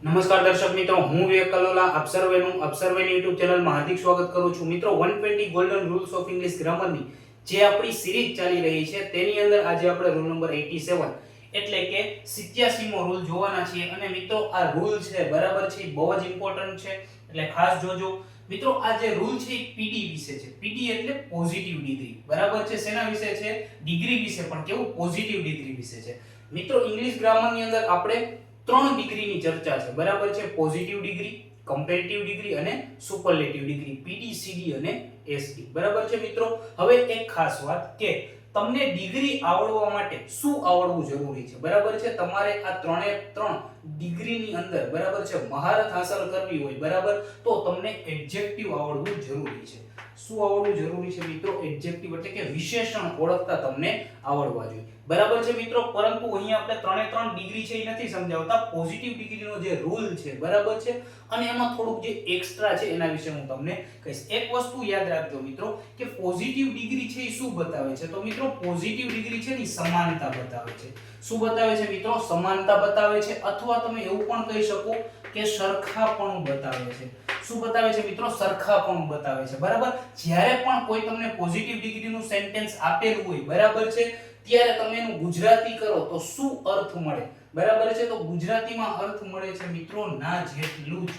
નમસ્કાર દર્શક મિત્રો, હું વિવેક કલોલા આપ સર્વેનું યુટ્યુબ ચેનલમાં હાર્દિક સ્વાગત કરું છું. મિત્રો 120 ગોલ્ડન રૂલ્સ ઓફ ઇંગ્લિશ ગ્રામરની જે આપણી સિરીઝ ચાલી રહી છે તેની અંદર આજે આપણે રૂલ નંબર 87 એટલે કે 87મો રૂલ જોવાના છીએ. અને મિત્રો આ રૂલ છે બરાબર છે, બહુ જ ઇમ્પોર્ટન્ટ છે એટલે ખાસ જોજો. મિત્રો આ જે રૂલ છે એ પીડી વિશે છે. પીડી એટલે પોઝિટિવ ડિગ્રી, બરાબર છે. શેના વિશે છે? ડિગ્રી વિશે, પણ કેવું? પોઝિટિવ ડિગ્રી વિશે છે. મિત્રો ઇંગ્લિશ ગ્રામરની અંદર આપણે 3 ડિગ્રીની ચર્ચા છે, બરાબર છે. પોઝિટિવ ડિગ્રી, કમ્પેરેટિવ ડિગ્રી અને સુપરલેટિવ ડિગ્રી, પીડી, સીડી અને એસડી, બરાબર છે. મિત્રો હવે એક ખાસ વાત કે તમને ડિગ્રી આવડવા માટે શું આવડવું જરૂરી છે, બરાબર છે. તમારે આ 3 ડિગ્રીની અંદર, બરાબર છે, મહારત હાંસલ કરવી હોય, બરાબર, તો તમને એડજેક્ટિવ આવડવું જરૂરી છે. શું આવડવું જરૂરી છે મિત્રો? એડજેક્ટિવ એટલે કે વિશેષણ ઓળખતા તમને આવડવા જોઈએ, બરાબર છે મિત્રો. પરંતુ અહીં આપણે 3 ડિગ્રી છે એ નથી સમજાવતા. પોઝિટિવ ડિગ્રીનો જે રૂલ છે, બરાબર છે, અને એમાં થોડુંક જે એક્સ્ટ્રા છે એના વિશે હું તમને કહીશ. એક વસ્તુ યાદ રાખજો મિત્રો કે પોઝિટિવ ડિગ્રી છે એ શું બતાવે છે? તો મિત્રો પોઝિટિવ ડિગ્રી છે ને સમાનતા બતાવે છે. શું બતાવે છે મિત્રો? સમાનતા બતાવે છે, અથવા તમે એવું પણ કહી શકો કે સરખાપણું બતાવે છે. શું બતાવે છે મિત્રો? સરખાપણું બતાવે છે, બરાબર. જ્યારે પણ કોઈ તમને પોઝિટિવ ડિગ્રીનું સેન્ટેન્સ આપેલું હોય, બરાબર છે, ત્યારે તમે એનું ગુજરાતી કરો તો શું અર્થ મળે, બરાબર છે? તો ગુજરાતીમાં અર્થ મળે છે મિત્રો ના જેટલું જ.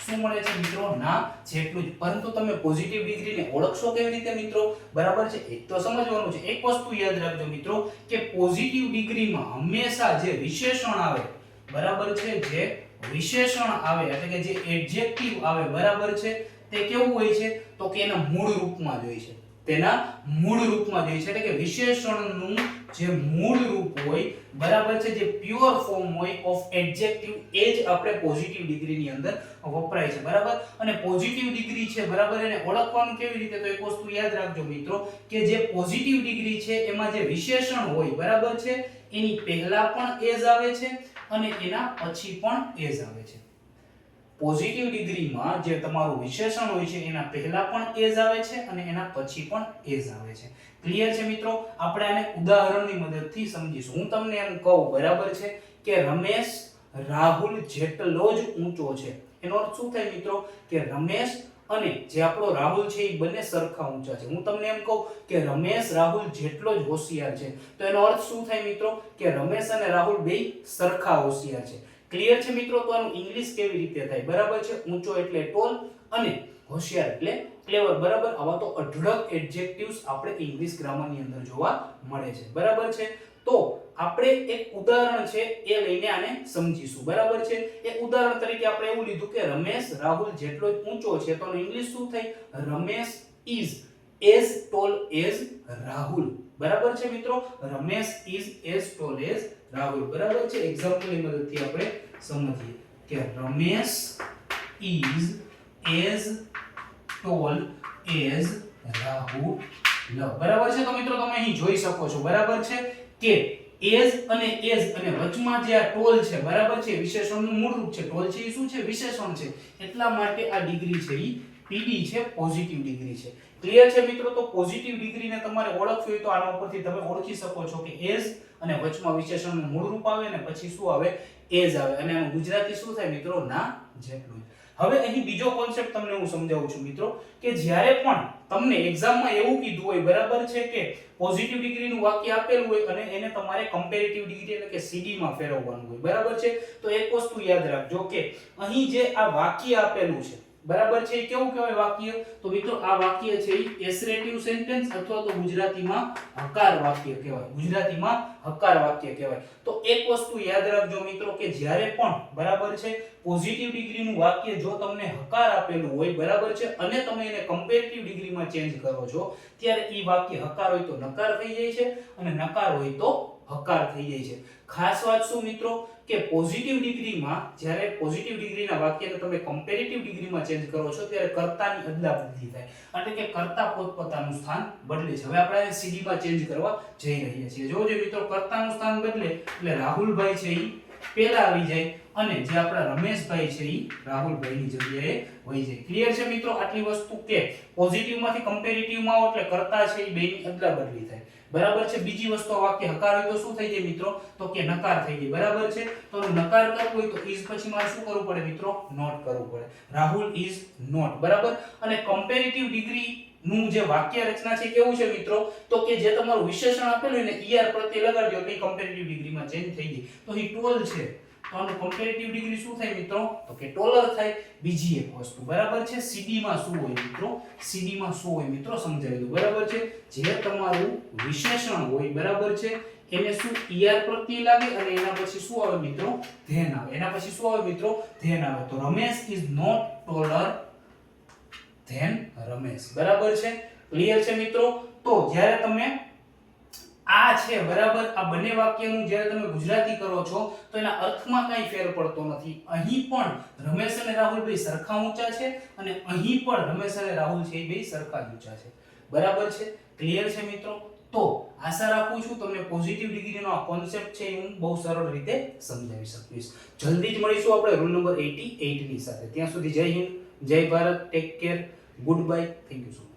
શું મળે છે મિત્રો? ના જેટલું જ. પરંતુ તમે પોઝિટિવ ડિગ્રીને ઓળખશો કેવી રીતે મિત્રો? બરાબર છે, એક તો સમજવાનું છે. એક વસ્તુ યાદ રાખજો મિત્રો કે પોઝિટિવ ડિગ્રીમાં હંમેશા જે વિશેષણ આવે, બરાબર છે, જે વિશેષણ આવે એટલે કે જે એડજેક્ટિવ આવે, બરાબર છે, તે કેવું હોય છે? તો કે એના મૂળ રૂપમાં જ હોય છે. તેના મૂળ રૂપમાં જ હોય છે. એટલે કે વિશેષણનું જે મૂળ રૂપ હોય, બરાબર છે, જે પ્યોર ફોર્મ હોય ઓફ એડજેક્ટિવ, એ જ આપણે પોઝિટિવ ડિગ્રીની અંદર વપરાય છે, બરાબર. અને પોઝિટિવ ડિગ્રી છે, બરાબર, એને ઓળખવાનું કેવી રીતે? તો એક વસ્તુ યાદ રાખજો મિત્રો કે જે પોઝિટિવ ડિગ્રી છે એમાં જે વિશેષણ હોય, બરાબર છે, એની પહેલા પણ એજ આવે છે અને એના પછી પણ એજ આવે છે. પોઝિટિવ ડિગ્રીમાં જે તમારું વિશેષણ હોય છે એના પહેલા પણ એજ આવે છે અને એના પછી પણ એજ આવે છે. ક્લિયર છે મિત્રો? આપણે આને ઉદાહરણની મદદથી સમજીશું. હું તમને એમ કહું, બરાબર છે, કે રમેશ રાહુલ જેટલો જ ઊંચો છે. એનો અર્થ શું થાય મિત્રો? કે રમેશ અને જે આપણો રાહુલ છે એ બંને સરખા ઊંચા છે. હું તમને એમ કહું કે રમેશ રાહુલ જેટલો જ હોશિયાર છે, તો એનો અર્થ શું થાય મિત્રો? કે રમેશ અને રાહુલ બેય સરખા હોશિયાર છે. ક્લિયર છે મિત્રો? તો આનું ઇંગ્લિશ કેવી રીતે થાય? બરાબર છે, ઊંચો એટલે ટોલ અને હોશિયાર એટલે ક્લેવર, બરાબર. આવા તો અઢળક એડજેક્ટિવ્સ આપણે ઇંગ્લિશ ગ્રામરની અંદર જોવા મળે છે, બરાબર છે. તો આપણે એક ઉદાહરણ છે એ લઈને આને સમજીશું, બરાબર છે. એક ઉદાહરણ તરીકે આપણે એવું લીધું કે રમેશ રાહુલ જેટલો જ ઊંચો છે, તો આનું ઇંગ્લિશ શું થાય? Ramesh is as tall as Rahul, બરાબર છે મિત્રો. Ramesh is as tall as Rahul, બરાબર છે. એક્ઝામ્પલની મદદથી આપણે સમજીએ કે Ramesh is as tall as Rahul, બરાબર છે. તો મિત્રો તમે અહીં જોઈ શકો છો, બરાબર છે, કે as અને as અને વચમાં જે આ ટોલ છે, બરાબર છે, વિશેષણનું મૂળ રૂપ છે. ટોલ છે એ શું છે? વિશેષણ છે. એટલા માટે આ ડિગ્રી છે એ પીડી છે, પોઝિટિવ ડિગ્રી છે. ક્લિયર છે મિત્રો? તો પોઝિટિવ ડિગ્રીને તમારે ઓળખવી હોય તો આના ઉપરથી તમે ઓળખી શકો છો કે as અને વચમાં વિશેષણનું મૂળ રૂપ આવે અને પછી શું આવે? as આવે. અને આનું ગુજરાતી શું થાય મિત્રો? ના જેટલું. હવે અહીં બીજો કોન્સેપ્ટ તમને હું સમજાવું છું મિત્રો કે જ્યારે પણ તમને એક્ઝામમાં એવું કીધું હોય, બરાબર છે, કે પોઝિટિવ ડિગ્રીનું વાક્ય આપેલું હોય અને એને તમારે કમ્પેરેટિવ ડિગ્રી એટલે કે સીડી માં ફેરવવાનું હોય, બરાબર છે. તો એક વસ્તુ યાદ રાખજો કે અહીં જે આ વાક્ય આપેલું છે, બરાબર છે, એ કેવું કહેવાય વાક્ય? તો મિત્રો આ વાક્ય છે એ એસરેટિવ સેન્ટેન્સ અથવા તો ગુજરાતીમાં હકાર વાક્ય કહેવાય. ગુજરાતીમાં હકાર વાક્ય કહેવાય. તો એક વસ્તુ યાદ રાખજો મિત્રો કે જ્યારે પણ, બરાબર છે, પોઝિટિવ ડિગ્રીનું વાક્ય જો તમને હકાર આપેલું હોય, બરાબર છે, અને તમે એને કમ્પેરેટિવ ડિગ્રીમાં ચેન્જ કરો છો, ત્યારે ઈ વાક્ય હકાર હોય તો નકાર થઈ જાય છે અને નકાર હોય તો હકાર થઈ જાય છે. ખાસ વાત શું મિત્રો કે પોઝિટિવ ડિગ્રીમાં જ્યારે પોઝિટિવ ડિગ્રીના વાક્યને તમે કમ્પેરેટિવ ડિગ્રીમાં ચેન્જ કરો છો ત્યારે કર્તાની અદલાબદલી થાય, એટલે કે કર્તા પોતપોતાનું સ્થાન બદલે છે. હવે આપણે સીડી માં ચેન્જ કરવા જઈ રહ્યા છીએ. જોજો મિત્રો, કર્તાનું સ્થાન બદલે એટલે રાહુલભાઈ છે ઈ પહેલા આવી જાય અને જે આપણા રમેશભાઈ છે ઈ રાહુલભાઈની જગ્યાએ વહી જાય. ક્લિયર છે મિત્રો? આટલી વસ્તુ કે પોઝિટિવ માંથી કમ્પેરેટિવ માં આવો એટલે કર્તા છે ઈ બેની અદલાબદલી થાય. બરાબર છે. બીજી વસ્તુ આ વાક્ય હકાર હોય તો શું થઈ જાય મિત્રો? તો કે નકાર થઈ જાય. બરાબર છે. તો નકાર કરવો હોય તો is પછી મારે શું કરવું પડે મિત્રો? નોટ કરવું પડે. Rahul is not. બરાબર. અને કમ્પેરેટિવ ડિગ્રી નું જે વાક્ય રચના છે કેવું છે મિત્રો? તો કે જે તમારું વિશેષણ આપેલું હોય ને er પ્રત્યે લગાડજો એટલે કમ્પેરેટિવ ડિગ્રીમાં ચેન્જ થઈ જાય. તો he told છે તો આનું કમ્પેરેટિવ ડિગ્રી શું થાય મિત્રો? તો કે ટોલર થાય. બીજી એક વસ્તુ બરાબર છે, સીડી માં શું હોય મિત્રો? સીડી માં શું હોય મિત્રો સમજાવી દઉં. બરાબર છે. જે તમારું વિશેષણ હોય બરાબર છે એને શું er પ્રત્યે લાગે અને એના પછી શું આવે મિત્રો? ધેન આવે. એના પછી શું આવે મિત્રો? ધેન આવે. તો Ramesh is not taller than Ramesh. બરાબર છે. ક્લિયર છે મિત્રો? તો જ્યારે તમે આ છે બરાબર, આ બંને વાક્યનું જ્યારે તમે ગુજરાતી કરો છો તો એના અર્થમાં કાંઈ ફેર પડતો નથી. અહીં પણ રમેશ અને રાહુલ બે સરખા ઊંચા છે અને અહીં પણ રમેશ અને રાહુલ છે એ બે સરખા જ ઊંચા છે. બરાબર છે. ક્લિયર છે મિત્રો? તો આશા રાખું છું તમને પોઝિટિવ ડિગ્રીનો આ કોન્સેપ્ટ છે એ હું બહુ સરળ રીતે સમજાવી શકીશ. જલ્દી જ મળીશું આપણે રૂલ નંબર 88 ની સાથે. ત્યાં સુધી જય હિન્દ, જય Bharat, take care, good bye, thank you so much.